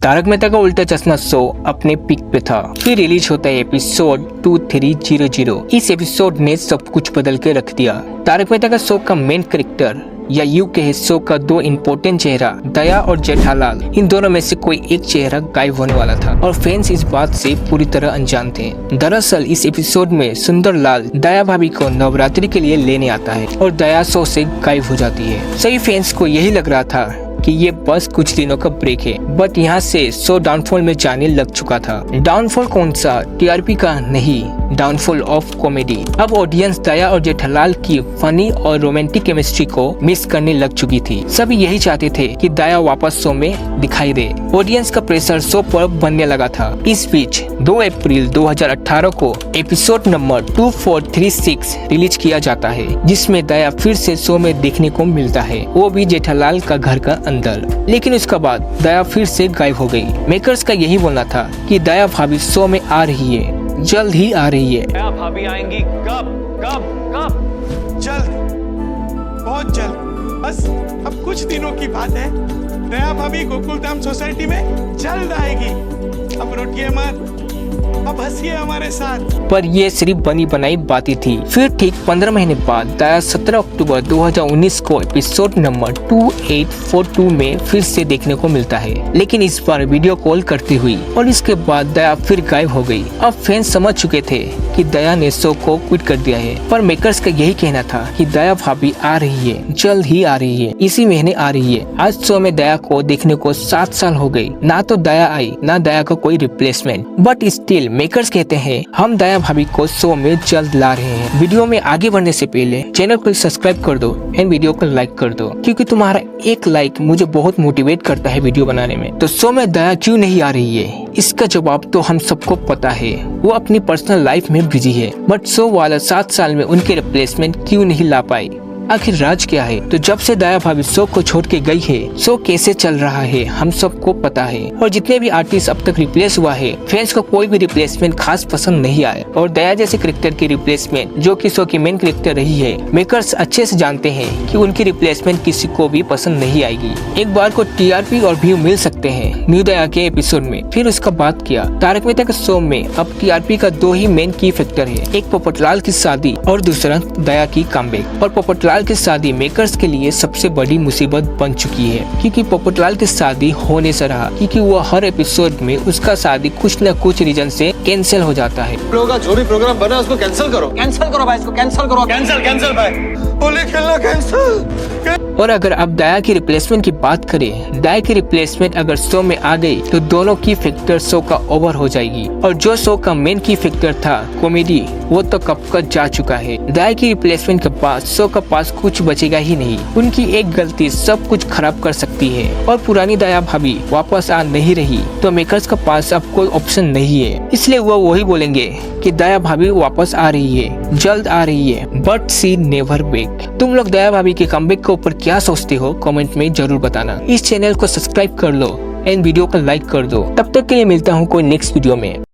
तारक मेहता का उल्टा चश्मा शो अपने पीक पे था। फिर रिलीज होता है एपिसोड 2300। इस एपिसोड ने सब कुछ बदल के रख दिया। तारक मेहता का शो का मेन कैरेक्टर या यूं कहे शो का दो इम्पोर्टेंट चेहरा दया और जेठालाल, इन दोनों में से कोई एक चेहरा गायब होने वाला था और फैंस इस बात से पूरी तरह अनजान थे। दरअसल इस एपिसोड में सुंदरलाल दया भाभी को नवरात्रि के लिए लेने आता है और दया शो से गायब हो जाती है। सभी फैंस को यही लग रहा था कि ये बस कुछ दिनों का ब्रेक है, बट यहाँ से शो डाउनफॉल में जाने लग चुका था। डाउनफॉल कौन सा? टीआरपी का नहीं, डाउनफॉल ऑफ कॉमेडी। अब ऑडियंस दया और जेठालाल की फनी और रोमांटिक केमिस्ट्री को मिस करने लग चुकी थी। सभी यही चाहते थे कि दया वापस शो में दिखाई दे। ऑडियंस का प्रेशर शो पर बनने लगा था। इस बीच 2 अप्रैल 2018 को एपिसोड नंबर 2436 रिलीज किया जाता है, जिसमें दया फिर से शो में देखने को मिलता है, वो भी जेठालाल का घर का अंदर। लेकिन उसके बाद दया फिर से गायब हो गई। मेकर्स का यही बोलना था कि दया भाभी शो में आ रही है, जल्द ही आ रही है। दया भाभी आएंगी कब कब कब? जल्द, बहुत जल्द। बस अब कुछ दिनों की बात है। दया भाभी गोकुलधाम सोसाइटी में जल्द आएगी। अब रोटिए मत, अब हंसिए हमारे साथ। पर ये सिर्फ बनी बनाई बातें थी। फिर ठीक 15 महीने बाद दया 17 अक्टूबर 2019 को एपिसोड नंबर 2842 में फिर से देखने को मिलता है, लेकिन इस बार वीडियो कॉल करती हुई, और इसके बाद दया फिर गायब हो गई। अब फैंस समझ चुके थे कि दया ने शो को क्विट कर दिया है, पर मेकर्स का यही कहना था कि दया भाभी आ रही है, जल्द ही आ रही है, इसी महीने आ रही है। आज शो में दया को देखने को 7 साल हो गए, ना तो दया आई ना दया का कोई रिप्लेसमेंट, बट स्टिल मेकर्स कहते हैं हम दया भाभी को शो में जल्द ला रहे हैं। वीडियो में आगे बढ़ने से पहले चैनल को सब्सक्राइब कर दो एंड वीडियो को लाइक कर दो, क्योंकि तुम्हारा एक लाइक मुझे बहुत मोटिवेट करता है वीडियो बनाने में। तो शो में दया क्यों नहीं आ रही है? इसका जवाब तो हम सबको पता है, वो अपनी पर्सनल लाइफ में बिजी है। बट शो वाला 7 साल में उनके रिप्लेसमेंट क्यों नहीं ला पाई? आखिर राज क्या है? तो जब से दया भाभी शो को छोड़ के गई है, शो कैसे चल रहा है हम सबको पता है। और जितने भी आर्टिस्ट अब तक रिप्लेस हुआ है, फैंस को कोई भी रिप्लेसमेंट खास पसंद नहीं आया। और दया जैसे कैरेक्टर की रिप्लेसमेंट, जो कि शो की मेन कैरेक्टर रही है, मेकर्स अच्छे से जानते हैं कि उनकी रिप्लेसमेंट किसी को भी पसंद नहीं आएगी। एक बार को टीआरपी और व्यू मिल सकते हैं न्यू दया के एपिसोड में। फिर उसका बात किया तारक मेहता के शो में अब टीआरपी का 2 ही मेन की फैक्टर है, एक पोपटलाल की शादी और दूसरा दया की कमबैक। और पोपटलाल की शादी मेकर्स के लिए सबसे बड़ी मुसीबत बन चुकी है, क्योंकि पोपटलाल की शादी होने से रहा, क्योंकि वो हर एपिसोड में उसका शादी कुछ न कुछ रीजन से कैंसिल हो जाता है। लोगों का जो भी प्रोग्राम बना उसको कैंसिल करो भाई, इसको कैंसिल करो। कैंसिल भाई, होली खेलना कैंसिल। और अगर अब दया की रिप्लेसमेंट की बात करें, दया की रिप्लेसमेंट अगर शो में आ गई तो दोनों की फैक्टर शो का ओवर हो जाएगी। और जो शो का मेन की फैक्टर था कॉमेडी, वो तो कब का जा चुका है। दया की रिप्लेसमेंट के बाद शो का पास कुछ बचेगा ही नहीं। उनकी एक गलती सब कुछ खराब कर सकती है। और पुरानी दया भाभी वापस आ नहीं रही तो मेकर्स के पास अब कोई ऑप्शन नहीं है, इसलिए वो वही बोलेंगे कि दया भाभी वापस आ रही है, जल्द आ रही है, बट सी नेवर बैक। तुम लोग दया भाभी के कमबैक के ऊपर क्या सोचते हो? कमेंट में जरूर बताना। इस चैनल को सब्सक्राइब कर लो एंड वीडियो को लाइक कर दो। तब तक के लिए मिलता हूँ कोई नेक्स्ट वीडियो में।